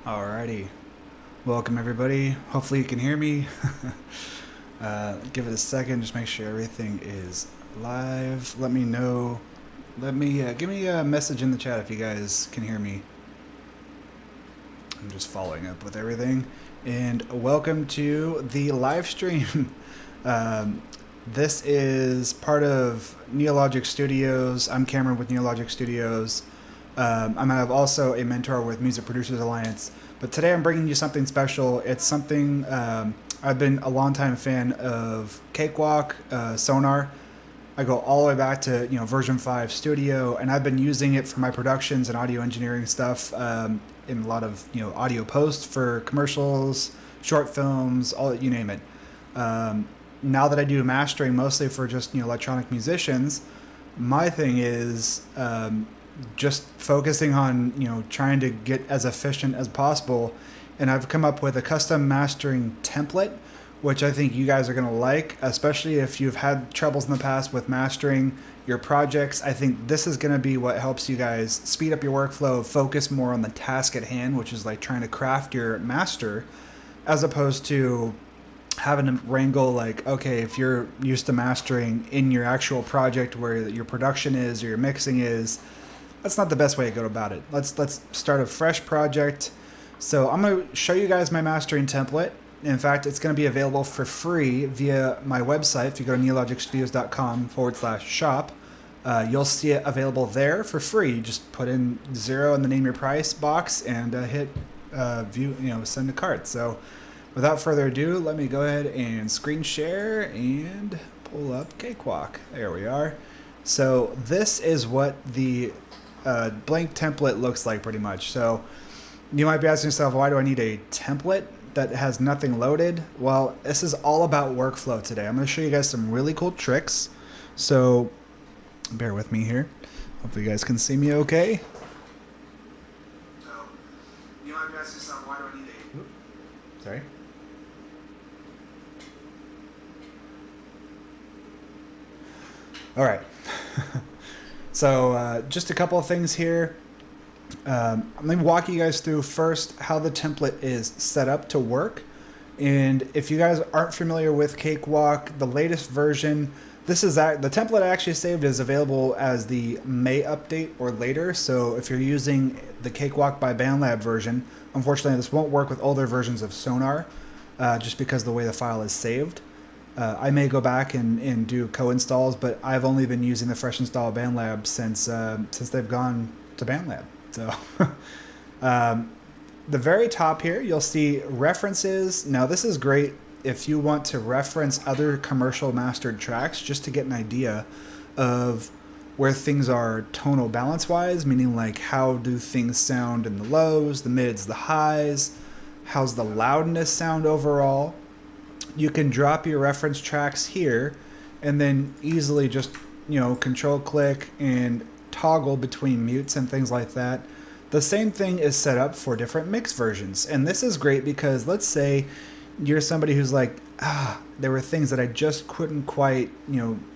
Alrighty, welcome everybody. Hopefully you can hear me. Give it a second, just make sure everything is live. Let me know. Give me a message in the chat if you guys can hear me. I'm just following up with everything. And welcome to the live stream. This is part of Neologic Studios. I'm Cameron with Neologic Studios. I'm also a mentor with Music Producers Alliance, but today I'm bringing you something special. It's something I've been a longtime fan of Cakewalk, Sonar. I go all the way back to version 5 Studio, and I've been using it for my productions and audio engineering stuff in a lot of audio posts for commercials, short films, all you name it. Now that I do mastering mostly for just electronic musicians, my thing is just focusing on trying to get as efficient as possible, and I've come up with a custom mastering template which I think you guys are going to like, especially if you've had troubles in the past with mastering your projects. I think this is going to be what helps you guys speed up your workflow, focus more on the task at hand, which is like trying to craft your master, as opposed to having to wrangle like, okay, if you're used to mastering in your actual project where your production is or your mixing is, that's not the best way to go about it. Let's start a fresh project. So I'm going to show you guys my mastering template. In fact, it's going to be available for free via my website. If you go to neologicstudios.com/shop, you'll see it available there for free. You just put in 0 in the name your price box and hit view, send a cart. So without further ado, let me go ahead and screen share and pull up Cakewalk. There we are. So this is what the blank template looks like pretty much. So you might be asking yourself, why do I need a template that has nothing loaded? Well, this is all about workflow today. I'm going to show you guys some really cool tricks. So bear with me here. Hopefully you guys can see me okay. So you might be asking yourself, why do I need a... Sorry. All right. So just a couple of things here. I'm going to walk you guys through first how the template is set up to work. And if you guys aren't familiar with Cakewalk, the latest version, the template I actually saved is available as the May update or later. So if you're using the Cakewalk by Bandlab version, unfortunately this won't work with older versions of Sonar, just because of the way the file is saved. I may go back and do co-installs, but I've only been using the fresh install Bandlab since they've gone to Bandlab. So the very top here, you'll see references. Now this is great if you want to reference other commercial mastered tracks just to get an idea of where things are tonal balance wise, meaning like how do things sound in the lows, the mids, the highs, how's the loudness sound overall. You can drop your reference tracks here and then easily just control click and toggle between mutes and things like that. The same thing is set up for different mix versions, and this is great because let's say you're somebody who's like, there were things that I just couldn't quite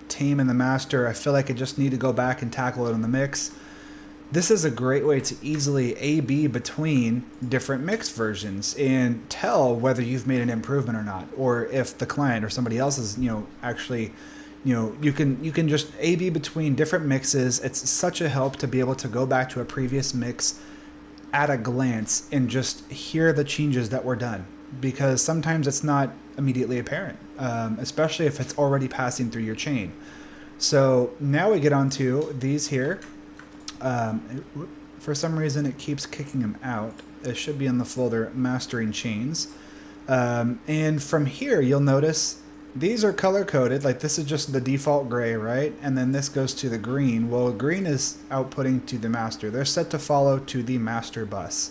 tame in the master. I feel like I just need to go back and tackle it in the mix. This is a great way to easily A/B between different mix versions and tell whether you've made an improvement or not, or if the client or somebody else is actually you can just A/B between different mixes. It's such a help to be able to go back to a previous mix at a glance and just hear the changes that were done, because sometimes it's not immediately apparent, especially if it's already passing through your chain. So now we get onto these here. For some reason it keeps kicking them out. It should be in the folder mastering chains, and from here you'll notice these are color coded. Like this is just the default gray, right? And then this goes to the green. Well, green is outputting to the master. They're set to follow to the master bus.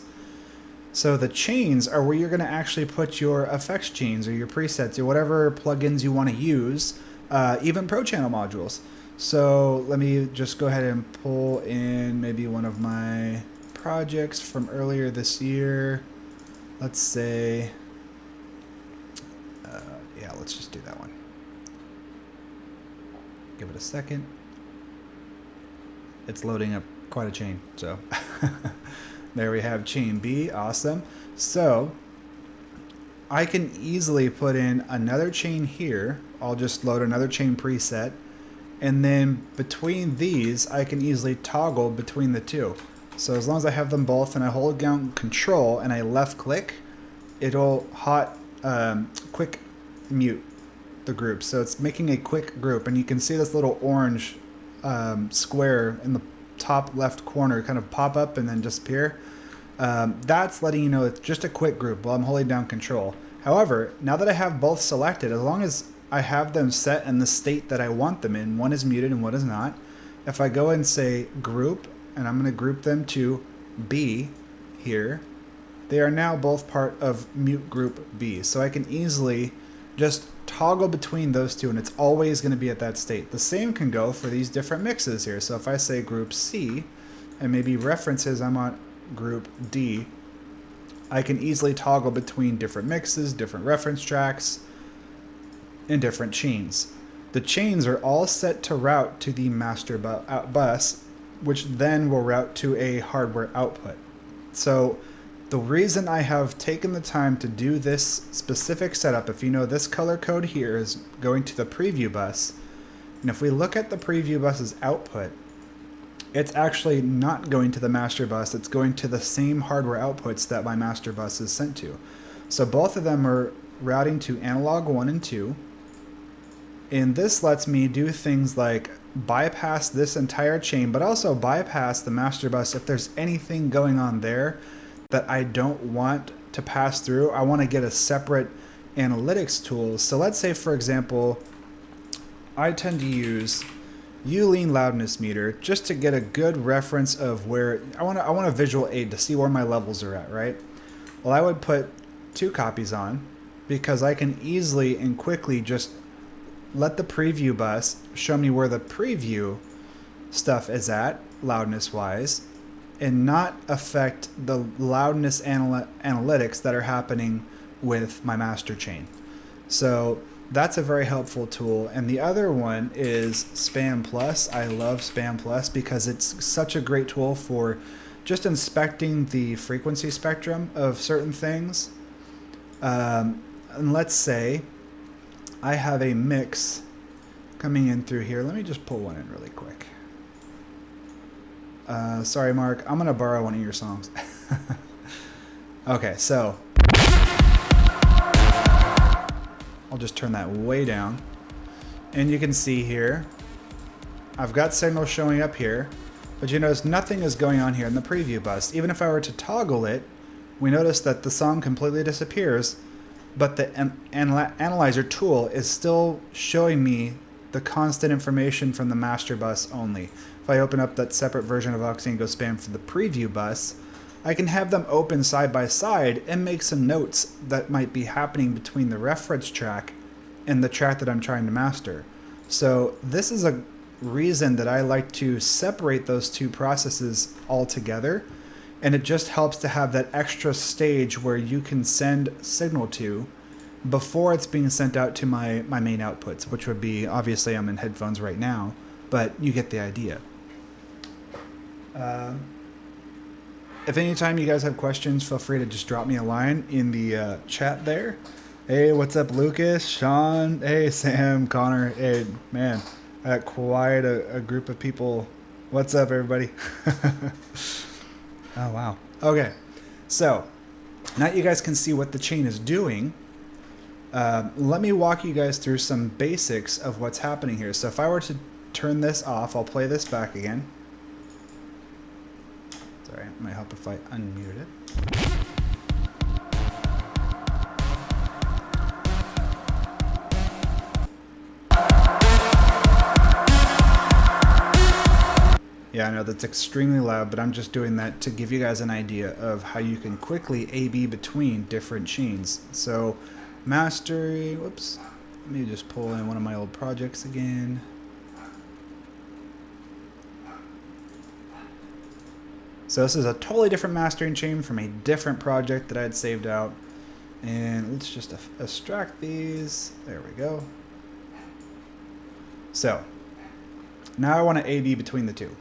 So the chains are where you're going to actually put your effects chains or your presets or whatever plugins you want to use, even Pro Channel modules. So let me just go ahead and pull in maybe one of my projects from earlier this year. Let's say, yeah, let's just do that one. Give it a second. It's loading up quite a chain, so There we have chain B. Awesome. So I can easily put in another chain here. I'll just load another chain preset. And then between these, I can easily toggle between the two. So as long as I have them both and I hold down Control and I left click, it'll quick mute the group. So it's making a quick group, and you can see this little orange square in the top left corner kind of pop up and then disappear. That's letting you know it's just a quick group while I'm holding down Control. However, now that I have both selected, as long as I have them set in the state that I want them in, one is muted and one is not. If I go and say group, and I'm going to group them to B here, they are now both part of mute group B. So I can easily just toggle between those two, and it's always going to be at that state. The same can go for these different mixes here. So if I say group C, and maybe references I'm on group D, I can easily toggle between different mixes, different reference tracks, and different chains. The chains are all set to route to the master bus, which then will route to a hardware output. So the reason I have taken the time to do this specific setup, if you know this color code here is going to the preview bus, and if we look at the preview bus's output, it's actually not going to the master bus, it's going to the same hardware outputs that my master bus is sent to. So both of them are routing to analog 1 and 2, and this lets me do things like bypass this entire chain, but also bypass the master bus if there's anything going on there that I don't want to pass through. I want to get a separate analytics tool. So let's say, for example, I tend to use U-lean loudness meter just to get a good reference of where I want a visual aid to see where my levels are at, right? Well, I would put 2 copies on because I can easily and quickly just let the preview bus show me where the preview stuff is at, loudness wise, and not affect the loudness analytics that are happening with my master chain. So that's a very helpful tool. And the other one is Spam Plus. I love Spam Plus because it's such a great tool for just inspecting the frequency spectrum of certain things. And let's say I have a mix coming in through here. Let me just pull one in really quick. Sorry, Mark. I'm going to borrow one of your songs. Okay, so I'll just turn that way down. And you can see here, I've got signal showing up here, but you notice nothing is going on here in the preview bus. Even if I were to toggle it, we notice that the song completely disappears, but the analyzer tool is still showing me the constant information from the master bus only. If I open up that separate version of Oxy and go spam for the preview bus, I can have them open side by side and make some notes that might be happening between the reference track and the track that I'm trying to master. So this is a reason that I like to separate those two processes all together, and it just helps to have that extra stage where you can send signal to before it's being sent out to my main outputs, which would be, obviously I'm in headphones right now, but you get the idea. If anytime you guys have questions, feel free to just drop me a line in the chat there. Hey, what's up, Lucas, Sean? Hey, Sam, Connor. Hey, man, I got quite a group of people. What's up, everybody? Oh, wow. Okay, so now you guys can see what the chain is doing. Let me walk you guys through some basics of what's happening here. So if I were to turn this off, I'll play this back again. Sorry, it might help if I unmute it. Yeah, I know that's extremely loud, but I'm just doing that to give you guys an idea of how you can quickly A/B between different chains. So mastery, whoops, let me just pull in one of my old projects again. So this is a totally different mastering chain from a different project that I had saved out. And let's just extract these. There we go. So now I want to A/B between the two.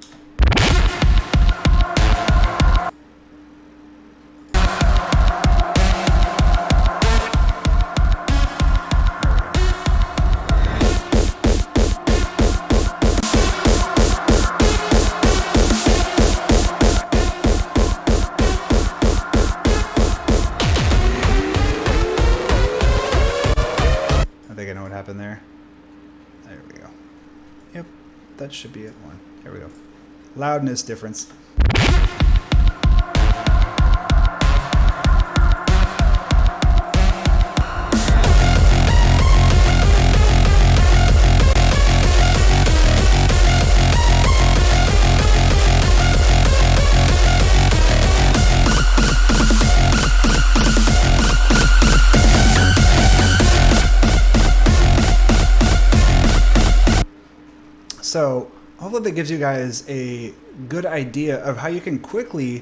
think I know what happened there. There we go. Yep, that should be it. One. There we go. Loudness difference. So hopefully that gives you guys a good idea of how you can quickly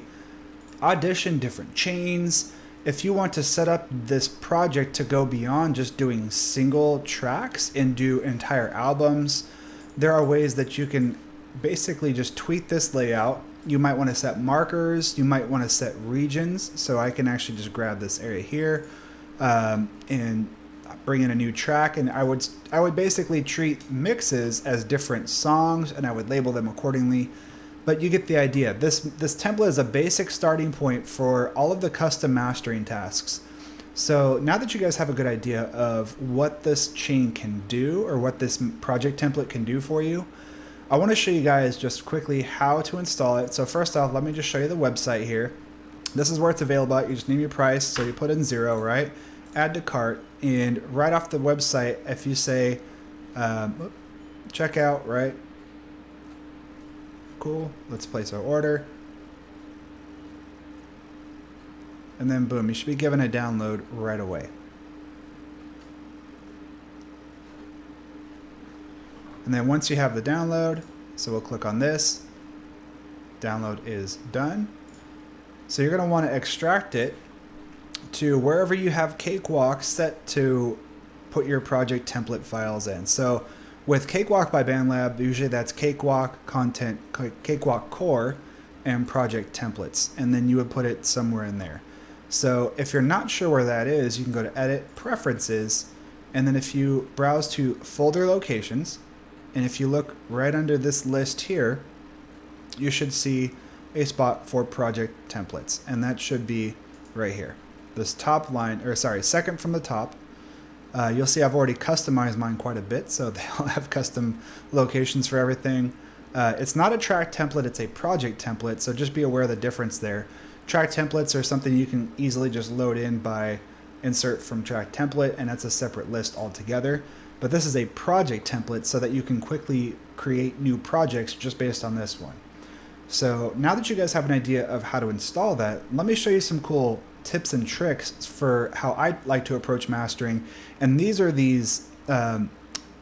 audition different chains. If you want to set up this project to go beyond just doing single tracks and do entire albums, there are ways that you can basically just tweak this layout. You might want to set markers, you might want to set regions. So I can actually just grab this area here and bring in a new track, and I would basically treat mixes as different songs, and I would label them accordingly. But you get the idea. This template is a basic starting point for all of the custom mastering tasks. So now that you guys have a good idea of what this chain can do, or what this project template can do for you, I want to show you guys just quickly how to install it. So first off, let me just show you the website here. This is where it's available at. You just name your price, so you put in 0, right? Add to cart, and right off the website, if you say checkout, right? Cool. Let's place our order. And then boom, you should be given a download right away. And then once you have the download, so we'll click on this. Download is done. So you're going to want to extract it to wherever you have Cakewalk set to put your project template files in. So with Cakewalk by Bandlab, usually that's Cakewalk content, Cakewalk core, and project templates, and then you would put it somewhere in there. So if you're not sure where that is, you can go to Edit, Preferences, and then if you browse to Folder Locations, and if you look right under this list here, you should see a spot for project templates, and that should be right here. This top line, or sorry, second from the top. You'll see I've already customized mine quite a bit, so they all have custom locations for everything. It's not a track template, it's a project template, so just be aware of the difference there. Track templates are something you can easily just load in by insert from track template, and that's a separate list altogether. But this is a project template so that you can quickly create new projects just based on this one. So now that you guys have an idea of how to install that, let me show you some cool tips and tricks for how I like to approach mastering. And these are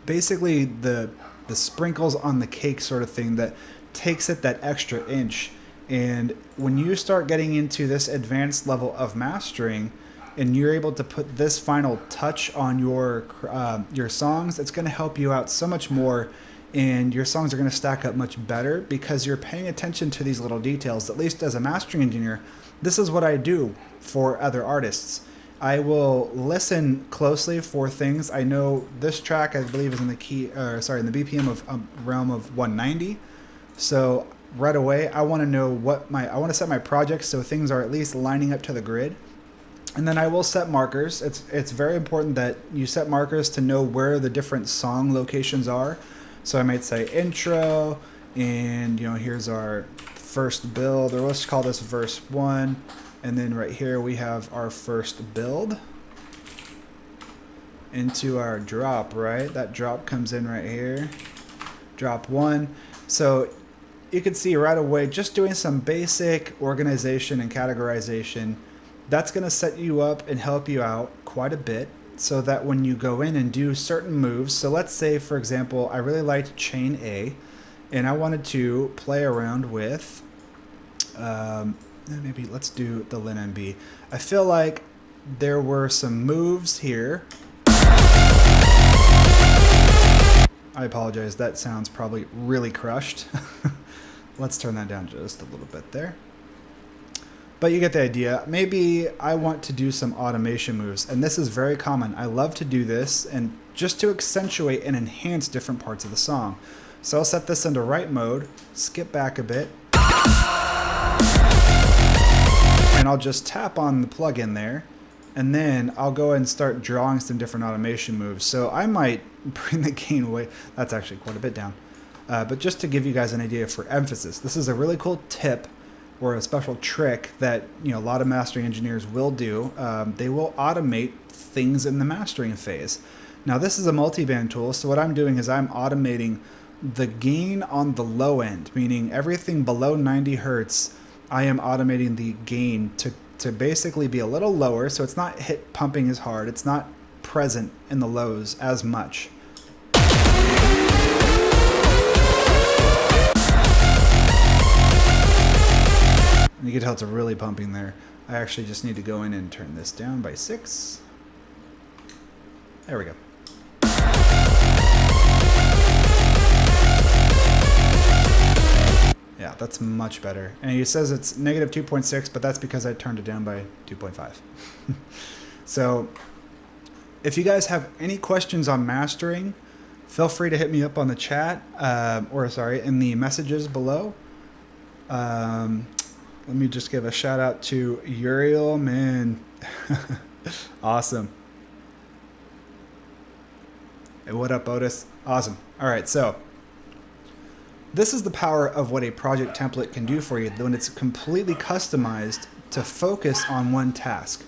basically the sprinkles on the cake sort of thing that takes it that extra inch. And when you start getting into this advanced level of mastering and you're able to put this final touch on your songs, it's going to help you out so much more, and your songs are going to stack up much better because you're paying attention to these little details. At least as a mastering engineer, this is what I do for other artists. I will listen closely for things. I know this track, I believe, is in the in the BPM of realm of 190. So right away, I want to know I want to set my projects so things are at least lining up to the grid. And then I will set markers. It's very important that you set markers to know where the different song locations are. So I might say intro, and here's our first build, or let's call this verse 1, and then right here we have our first build into our drop, right? That drop comes in right here, drop 1. So you can see right away, just doing some basic organization and categorization, that's going to set you up and help you out quite a bit, so that when you go in and do certain moves, so let's say, for example, I really liked chain A, and I wanted to play around with, maybe let's do the linen B. I feel like there were some moves here. I apologize, that sounds probably really crushed. Let's turn that down just a little bit there. But you get the idea. Maybe I want to do some automation moves, and this is very common. I love to do this, and just to accentuate and enhance different parts of the song. So I'll set this into write mode, skip back a bit, and I'll just tap on the plugin there, And then I'll go and start drawing some different automation moves. So I might bring the gain away. That's actually quite a bit down. But just to give you guys an idea for emphasis, this is a really cool tip or a special trick that a lot of mastering engineers will do. They will automate things in the mastering phase. Now this is a multi-band tool, so what I'm doing is I'm automating the gain on the low end, meaning everything below 90 hertz, I am automating the gain to basically be a little lower, so it's not hit pumping as hard, it's not present in the lows as much. And you can tell it's really pumping there. I actually just need to go in and turn this down by 6. There we go. Yeah, that's much better. And he says it's negative 2.6, but that's because I turned it down by 2.5. So if you guys have any questions on mastering, feel free to hit me up on the chat, in the messages below. Let me just give a shout out to Uriel, man. Awesome. Hey, what up, Otis? Awesome. All right, so this is the power of what a project template can do for you when it's completely customized to focus on one task.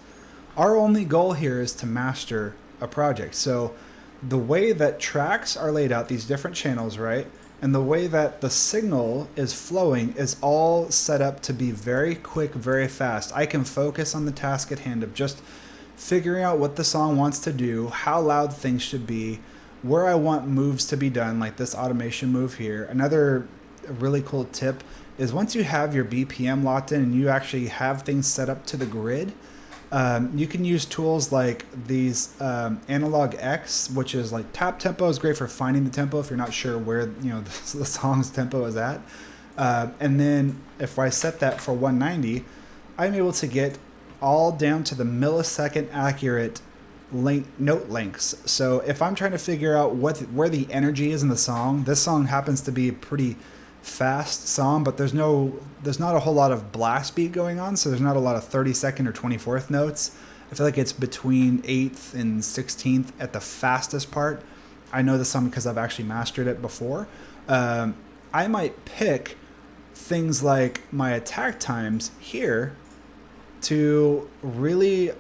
Our only goal here is to master a project. So the way that tracks are laid out, these different channels, right? And the way that the signal is flowing is all set up to be very quick, very fast. I can focus on the task at hand of just figuring out what the song wants to do, how loud things should be, where I want moves to be done, like this automation move here. Another really cool tip is once you have your BPM locked in and you actually have things set up to the grid, you can use tools like these Analog X, which is like tap tempo is great for finding the tempo if you're not sure where the song's tempo is at. And then if I set that for 190, I'm able to get all down to the millisecond accurate note lengths. So if I'm trying to figure out where the energy is in the song, this song happens to be a pretty fast song, but there's not a whole lot of blast beat going on, so there's not a lot of 32nd or 24th notes. I feel like it's between 8th and 16th at the fastest part. I know this song because I've actually mastered it before. I might pick things like my attack times here to really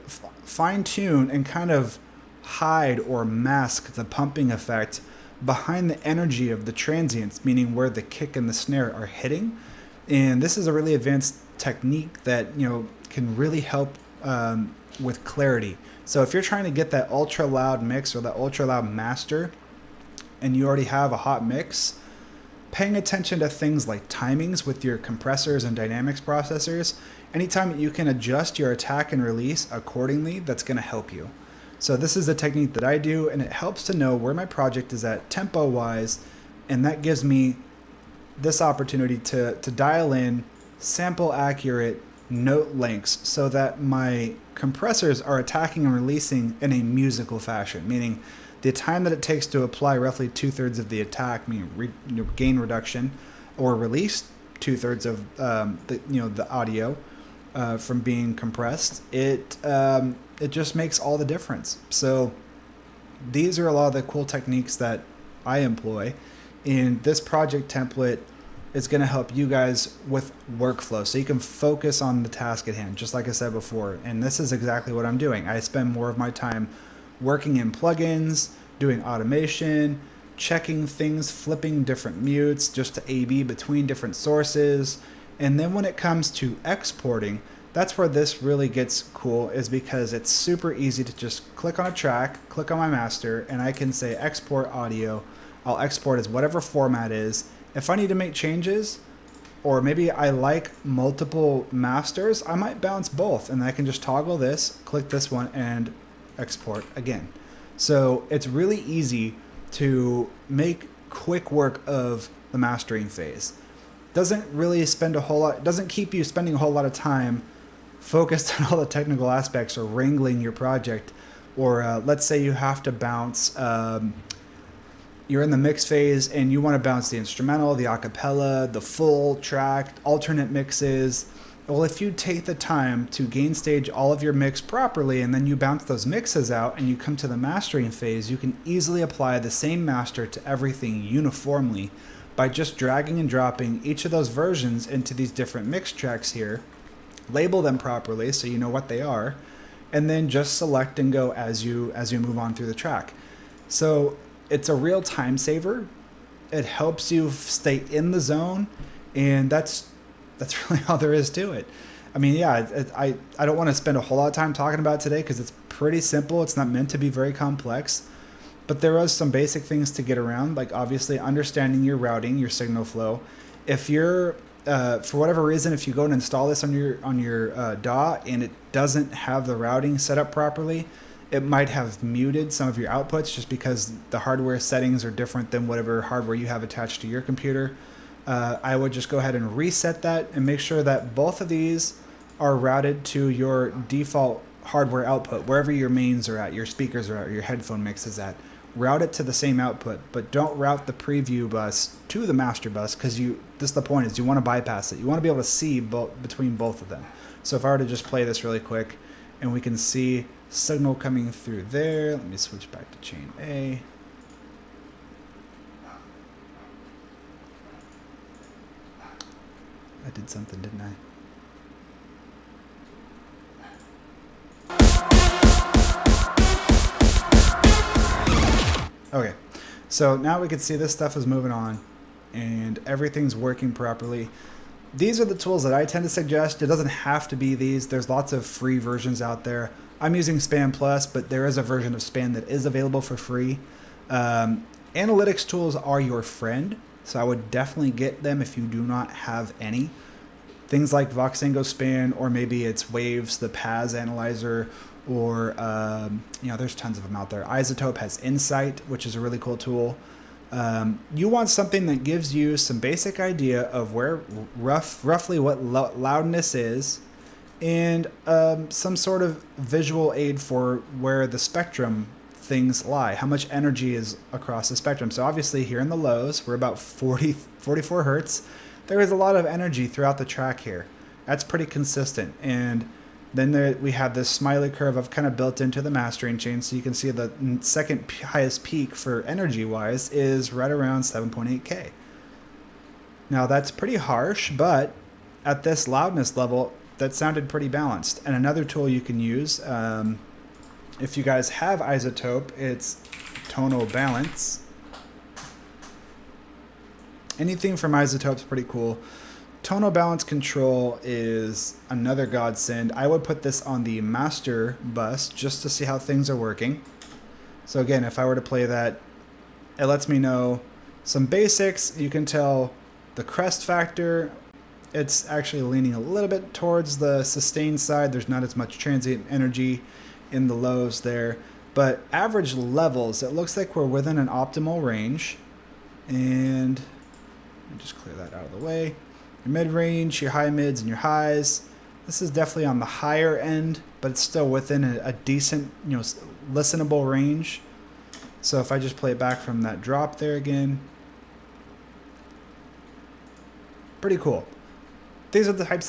fine-tune and kind of hide or mask the pumping effect behind the energy of the transients, meaning where the kick and the snare are hitting. And this is a really advanced technique that can really help with clarity. So if you're trying to get that ultra loud mix or that ultra loud master and you already have a hot mix, paying attention to things like timings with your compressors and dynamics processors, anytime that you can adjust your attack and release accordingly, that's going to help you. So this is a technique that I do, and it helps to know where my project is at tempo-wise, and that gives me this opportunity to dial in sample-accurate note lengths so that my compressors are attacking and releasing in a musical fashion, meaning the time that it takes to apply roughly 2/3 of the attack, meaning gain reduction, or release 2/3 of the audio from being compressed, it just makes all the difference. So these are a lot of the cool techniques that I employ, and this project template is going to help you guys with workflow so you can focus on the task at hand, just like I said before. And this is exactly what I'm doing. I spend more of my time working in plugins, doing automation, checking things, flipping different mutes just to A/B between different sources. And then when it comes to exporting, that's where this really gets cool, is because it's super easy to just click on a track, click on my master, and I can say export audio. I'll export as whatever format is. If I need to make changes, or maybe I like multiple masters, I might bounce both, and I can just toggle this, click this one, and export again. So it's really easy to make quick work of the mastering phase. Doesn't really spend a whole lot, doesn't keep you spending a whole lot of time focused on all the technical aspects or wrangling your project. Or let's say you have to bounce, you're in the mix phase and you want to bounce the instrumental, the acapella, the full track, alternate mixes. Well, if you take the time to gain stage all of your mix properly and then you bounce those mixes out and you come to the mastering phase, you can easily apply the same master to everything uniformly by just dragging and dropping each of those versions into these different mix tracks here, label them properly so you know what they are, and then just select and go as you move on through the track. So it's a real time saver. It helps you stay in the zone, and that's really all there is to it. I mean, yeah, I don't want to spend a whole lot of time talking about it today because it's pretty simple. It's not meant to be very complex, but there are some basic things to get around, like obviously understanding your routing, your signal flow. If you're for whatever reason, if you go and install this on your DAW and it doesn't have the routing set up properly, it might have muted some of your outputs just because the hardware settings are different than whatever hardware you have attached to your computer. I would just go ahead and reset that and make sure that both of these are routed to your default hardware output, wherever your mains are at, your speakers are at, your headphone mix is at. Route it to the same output, but don't route the preview bus to the master bus, because this is the point, is you want to bypass it. You want to be able to see between both of them. So if I were to just play this really quick, and we can see signal coming through there. Let me switch back to chain A. I did something, didn't I? Okay, so now we can see this stuff is moving on and everything's working properly. These are the tools that I tend to suggest. It doesn't have to be these. There's lots of free versions out there. I'm using Span Plus, but there is a version of Span that is available for free. Analytics tools are your friend, so I would definitely get them if you do not have any. Things like Voxengo Span, or maybe it's Waves, the PAS analyzer, or there's tons of them out there. Isotope has Insight, which is a really cool tool. You want something that gives you some basic idea of where roughly what loudness is, and some sort of visual aid for where the spectrum things lie, how much energy is across the spectrum. So obviously here in the lows, we're about 44 hertz. There is a lot of energy throughout the track here. That's pretty consistent. And then we have this smiley curve I've kind of built into the mastering chain, so you can see the second highest peak for energy-wise is right around 7.8K. Now that's pretty harsh, but at this loudness level, that sounded pretty balanced. And another tool you can use, if you guys have Isotope, it's Tonal Balance. Anything from Isotope is pretty cool. Tonal Balance Control is another godsend. I would put this on the master bus just to see how things are working. So again, if I were to play that, it lets me know some basics. You can tell the crest factor, it's actually leaning a little bit towards the sustain side. There's not as much transient energy in the lows there. But average levels, it looks like we're within an optimal range. And let me just clear that out of the way. Your mid-range, your high mids, and your highs. This is definitely on the higher end, but it's still within a decent, listenable range. So if I just play it back from that drop there again, pretty cool. These are the types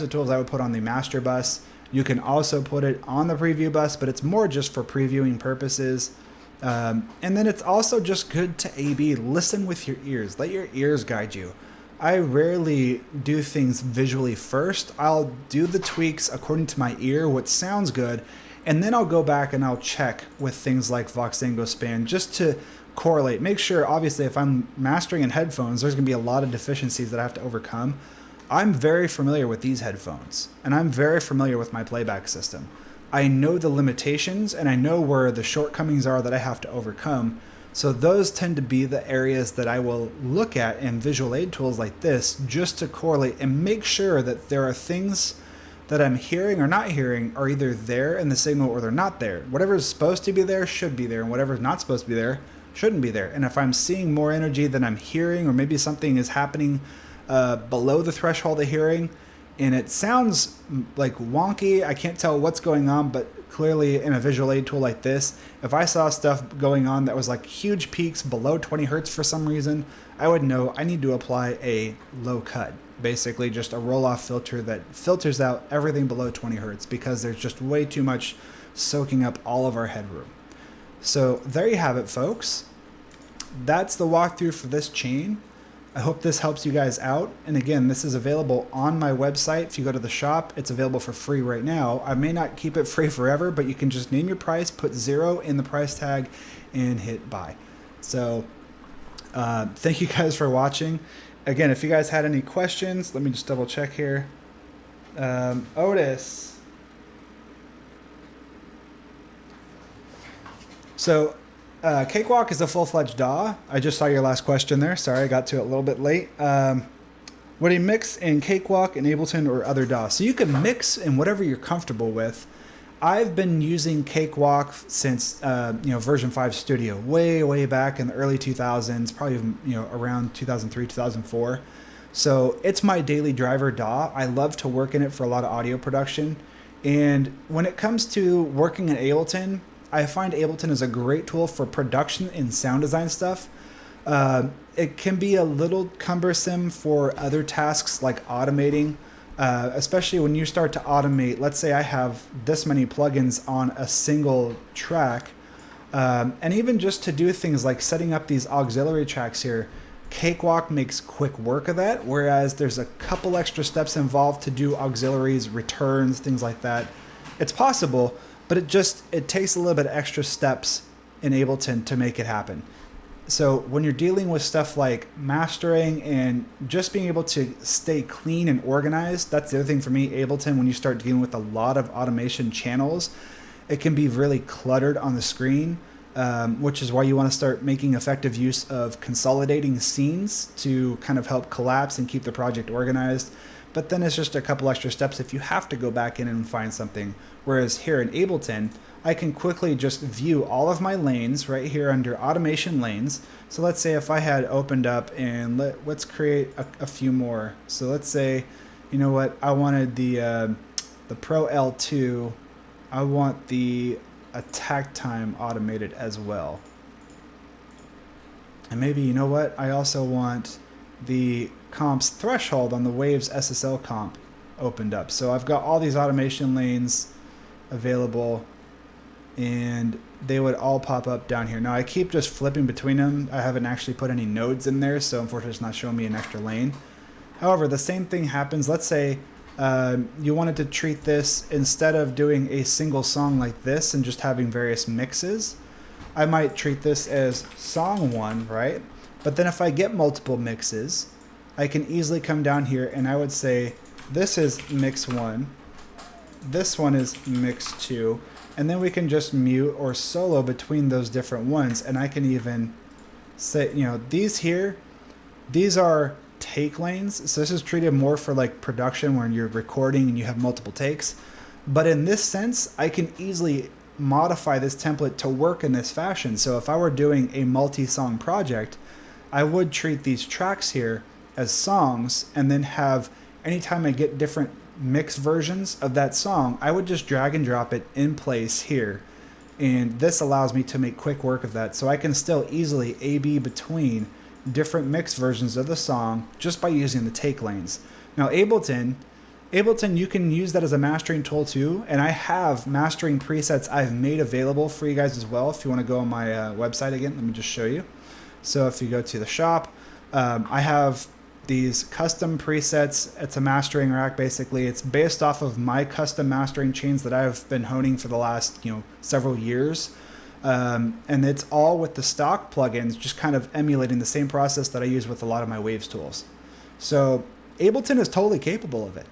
of tools I would put on the master bus. You can also put it on the preview bus, but it's more just for previewing purposes. And then it's also just good to A/B. Listen with your ears. Let your ears guide you. I rarely do things visually first. I'll do the tweaks according to my ear, what sounds good, and then I'll go back and I'll check with things like Voxengo Span just to correlate. Make sure, obviously, if I'm mastering in headphones, there's going to be a lot of deficiencies that I have to overcome. I'm very familiar with these headphones, and I'm very familiar with my playback system. I know the limitations, and I know where the shortcomings are that I have to overcome. So those tend to be the areas that I will look at in visual aid tools like this, just to correlate and make sure that there are things that I'm hearing or not hearing are either there in the signal or they're not there. Whatever is supposed to be there should be there, and whatever is not supposed to be there shouldn't be there. And if I'm seeing more energy than I'm hearing, or maybe something is happening below the threshold of hearing, and it sounds like wonky, I can't tell what's going on, but clearly in a visual aid tool like this, if I saw stuff going on that was like huge peaks below 20 hertz for some reason, I would know I need to apply a low cut, basically just a roll-off filter that filters out everything below 20 hertz because there's just way too much soaking up all of our headroom. So there you have it, folks. That's the walkthrough for this chain. I hope this helps you guys out. And again, this is available on my website. If you go to the shop, it's available for free right now. I may not keep it free forever, but you can just name your price, put 0 in the price tag, and hit buy. So thank you guys for watching. Again, if you guys had any questions, let me just double check here. Otis. So Cakewalk is a full-fledged DAW. I just saw your last question there. Sorry, I got to it a little bit late. Would he mix in Cakewalk, in Ableton, or other DAWs? So you can mix in whatever you're comfortable with. I've been using Cakewalk since version 5 Studio, way back in the early 2000s, probably even, around 2003, 2004. So it's my daily driver DAW. I love to work in it for a lot of audio production. And when it comes to working in Ableton, I find Ableton is a great tool for production and sound design stuff. It can be a little cumbersome for other tasks like automating, especially when you start to automate. Let's say I have this many plugins on a single track, and even just to do things like setting up these auxiliary tracks here, Cakewalk makes quick work of that, whereas there's a couple extra steps involved to do auxiliaries, returns, things like that. It's possible, but it takes a little bit of extra steps in Ableton to make it happen. So when you're dealing with stuff like mastering and just being able to stay clean and organized, that's the other thing for me, Ableton, when you start dealing with a lot of automation channels, it can be really cluttered on the screen, which is why you want to start making effective use of consolidating scenes to kind of help collapse and keep the project organized. But then it's just a couple extra steps if you have to go back in and find something. Whereas here in Ableton, I can quickly just view all of my lanes right here under automation lanes. So let's say if I had opened up and let's create a few more. So let's say, you know what, I wanted the Pro L2, I want the attack time automated as well. And maybe, you know what, I also want the comps threshold on the Waves SSL comp opened up. So I've got all these automation lanes available and they would all pop up down here. Now I keep just flipping between them. I haven't actually put any nodes in there, so unfortunately it's not showing me an extra lane. However, the same thing happens. Let's say you wanted to treat this, instead of doing a single song like this and just having various mixes, I might treat this as song 1, right? But then if I get multiple mixes, I can easily come down here and I would say, this is mix 1, this one is mix 2, and then we can just mute or solo between those different ones. And I can even say, these here, these are take lanes. So this is treated more for like production when you're recording and you have multiple takes. But in this sense, I can easily modify this template to work in this fashion. So if I were doing a multi-song project, I would treat these tracks here as songs, and then have, anytime I get different mixed versions of that song, I would just drag and drop it in place here. And this allows me to make quick work of that. So I can still easily A/B between different mixed versions of the song just by using the take lanes. Now Ableton, you can use that as a mastering tool too. And I have mastering presets I've made available for you guys as well. If you want to go on my website again, let me just show you. So if you go to the shop, I have these custom presets. It's a mastering rack basically. It's based off of my custom mastering chains that I've been honing for the last several years. And it's all with the stock plugins, just kind of emulating the same process that I use with a lot of my Waves tools. So Ableton is totally capable of it.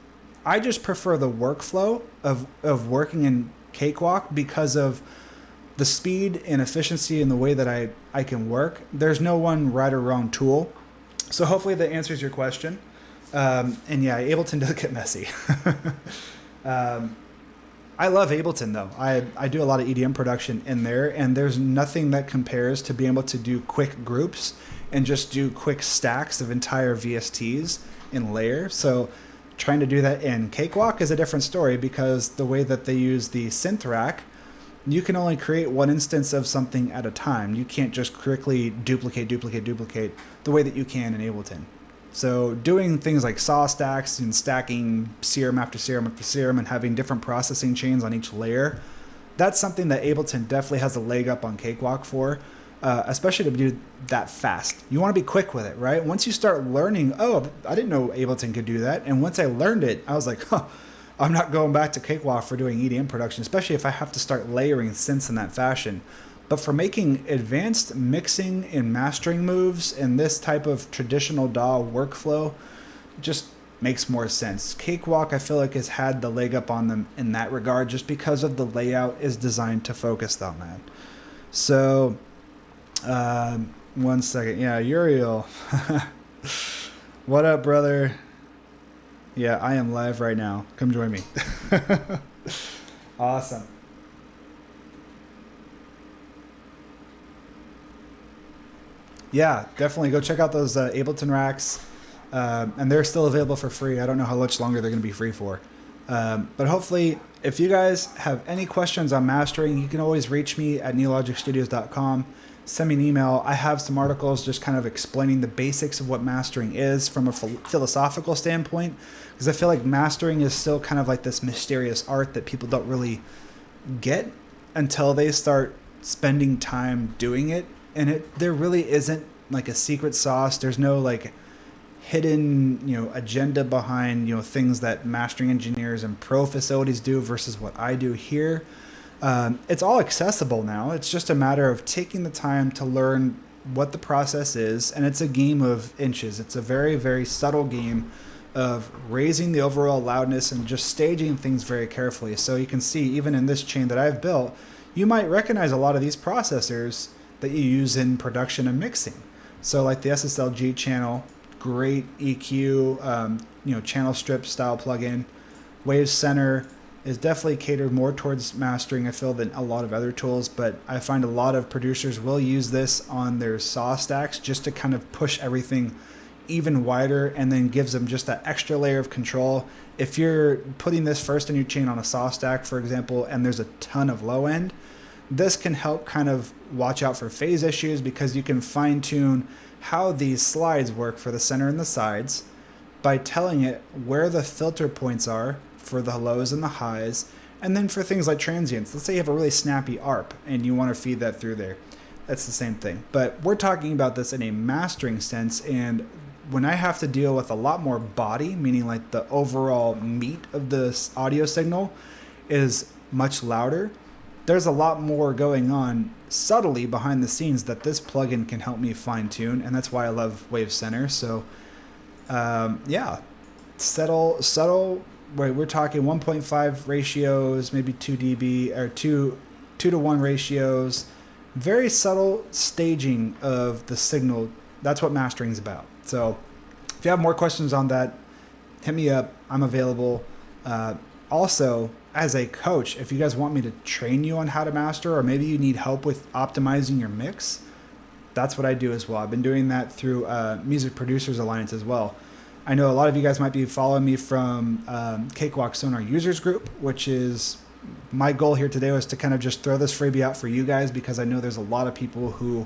I just prefer the workflow of working in Cakewalk because of the speed and efficiency and the way that I can work. There's no one right or wrong tool. So hopefully that answers your question. And yeah, Ableton does get messy. I love Ableton though. I do a lot of EDM production in there, and there's nothing that compares to being able to do quick groups and just do quick stacks of entire VSTs in layer. So Trying to do that in Cakewalk is a different story because the way that they use the synth rack, you can only create one instance of something at a time. You can't just quickly duplicate the way that you can in Ableton. So doing things like saw stacks and stacking serum after serum after serum and having different processing chains on each layer, that's something that Ableton definitely has a leg up on Cakewalk for. Especially to do that fast. You want to be quick with it, right? Once you start learning, oh, I didn't know Ableton could do that. And once I learned it, I was like, I'm not going back to Cakewalk for doing EDM production, especially if I have to start layering synths in that fashion. But for making advanced mixing and mastering moves in this type of traditional DAW workflow, just makes more sense. Cakewalk, I feel like, has had the leg up on them in that regard just because of the layout is designed to focus on that. So... 1 second. Yeah, Uriel. What up, brother? Yeah, I am live right now. Come join me. Awesome. Yeah, definitely go check out those Ableton racks. And they're still available for free. I don't know how much longer they're going to be free for. But hopefully, if you guys have any questions on mastering, you can always reach me at neologicstudios.com. Send me an email. I have some articles just kind of explaining the basics of what mastering is from a philosophical standpoint, because I feel like mastering is still kind of like this mysterious art that people don't really get until they start spending time doing it. And there really isn't like a secret sauce. There's no like hidden, agenda behind, things that mastering engineers and pro facilities do versus what I do here. It's all accessible now. It's just a matter of taking the time to learn what the process is, and it's a game of inches. It's a very, very subtle game of raising the overall loudness and just staging things very carefully. So you can see, even in this chain that I've built, you might recognize a lot of these processors that you use in production and mixing. So like the SSLG channel, great EQ, channel strip style plugin. Wave Center is definitely catered more towards mastering, I feel, than a lot of other tools, but I find a lot of producers will use this on their saw stacks just to kind of push everything even wider, and then gives them just that extra layer of control. If you're putting this first in your chain on a saw stack, for example, and there's a ton of low end, this can help kind of watch out for phase issues, because you can fine tune how these slides work for the center and the sides by telling it where the filter points are for the lows and the highs, and then for things like transients. Let's say you have a really snappy ARP and you want to feed that through there. That's the same thing. But we're talking about this in a mastering sense, and when I have to deal with a lot more body, meaning like the overall meat of the audio signal is much louder, there's a lot more going on subtly behind the scenes that this plugin can help me fine tune, and that's why I love Wave Center. So yeah, subtle. We're talking 1.5 ratios, maybe 2 dB or 2 to 1 ratios. Very subtle staging of the signal. That's what mastering is about. So if you have more questions on that, hit me up. I'm available. Also, as a coach, if you guys want me to train you on how to master, or maybe you need help with optimizing your mix, that's what I do as well. I've been doing that through Music Producers Alliance as well. I know a lot of you guys might be following me from Cakewalk Sonar Users Group, which is my goal here today, was to kind of just throw this freebie out for you guys, because I know there's a lot of people who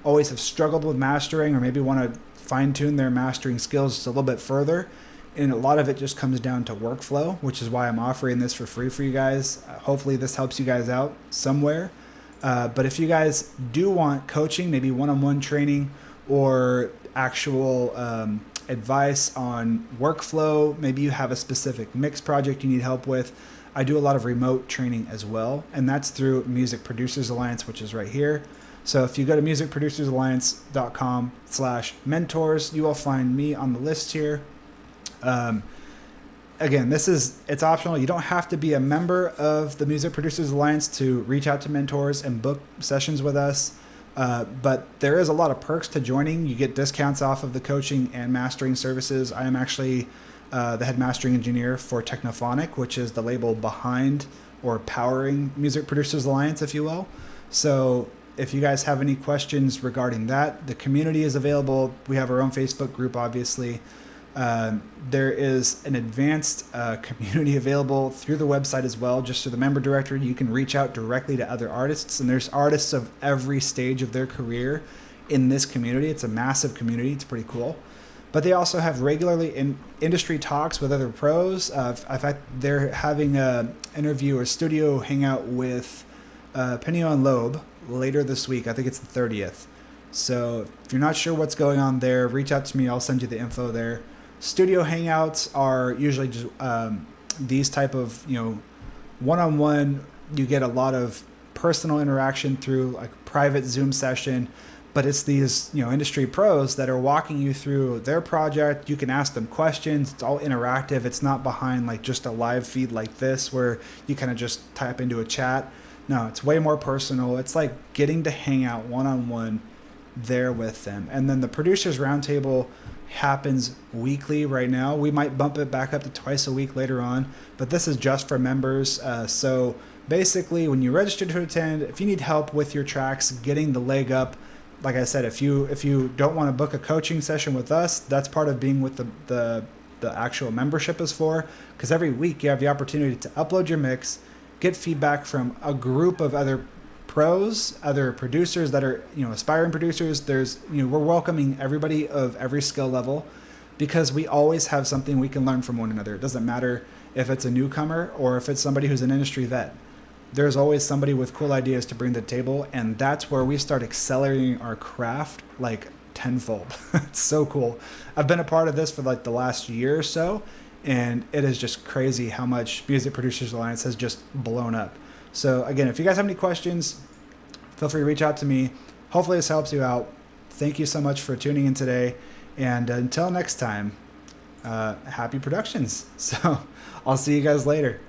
always have struggled with mastering, or maybe want to fine tune their mastering skills just a little bit further. And a lot of it just comes down to workflow, which is why I'm offering this for free for you guys. Hopefully this helps you guys out somewhere. But if you guys do want coaching, maybe one-on-one training, or actual advice on workflow, maybe you have a specific mix project you need help with, I do a lot of remote training as well, and that's through Music Producers Alliance, which is right here. So if you go to musicproducersalliance.com/mentors, you will find me on the list here. Again, it's optional. You don't have to be a member of the Music Producers Alliance to reach out to mentors and book sessions with us. But there is a lot of perks to joining. You get discounts off of the coaching and mastering services. I am actually the head mastering engineer for Technophonic, which is the label behind or powering Music Producers Alliance, if you will. So if you guys have any questions regarding that, the community is available. We have our own Facebook group, obviously. There is an advanced community available through the website as well. Just through the member directory, you can reach out directly to other artists, and there's artists of every stage of their career in this community. It's a massive community. It's pretty cool. But they also have regularly industry talks with other pros. In fact, they're having an interview or studio hangout with Pinio and Loeb later this week. I think it's the 30th. So if you're not sure what's going on there, reach out to me. I'll send you the info there. Studio hangouts are usually just these type of, one-on-one. You get a lot of personal interaction through like a private Zoom session, but it's these, industry pros that are walking you through their project. You can ask them questions. It's all interactive. It's not behind like just a live feed like this where you kind of just type into a chat. No, it's way more personal. It's like getting to hang out one-on-one there with them. And then the producers roundtable happens weekly right now. We might bump it back up to twice a week later on, but this is just for members. So basically, when you register to attend, if you need help with your tracks, getting the leg up, like I said, if you don't want to book a coaching session with us, that's part of being with the actual membership is for, because every week you have the opportunity to upload your mix, get feedback from a group of other pros, other producers that are, aspiring producers. There's, we're welcoming everybody of every skill level, because we always have something we can learn from one another. It doesn't matter if it's a newcomer or if it's somebody who's an industry vet. There's always somebody with cool ideas to bring to the table, and that's where we start accelerating our craft like tenfold. It's so cool. I've been a part of this for like the last year or so, and it is just crazy how much Music Producers Alliance has just blown up. So again, if you guys have any questions, feel free to reach out to me. Hopefully this helps you out. Thank you so much for tuning in today, and until next time, happy productions. So I'll see you guys later.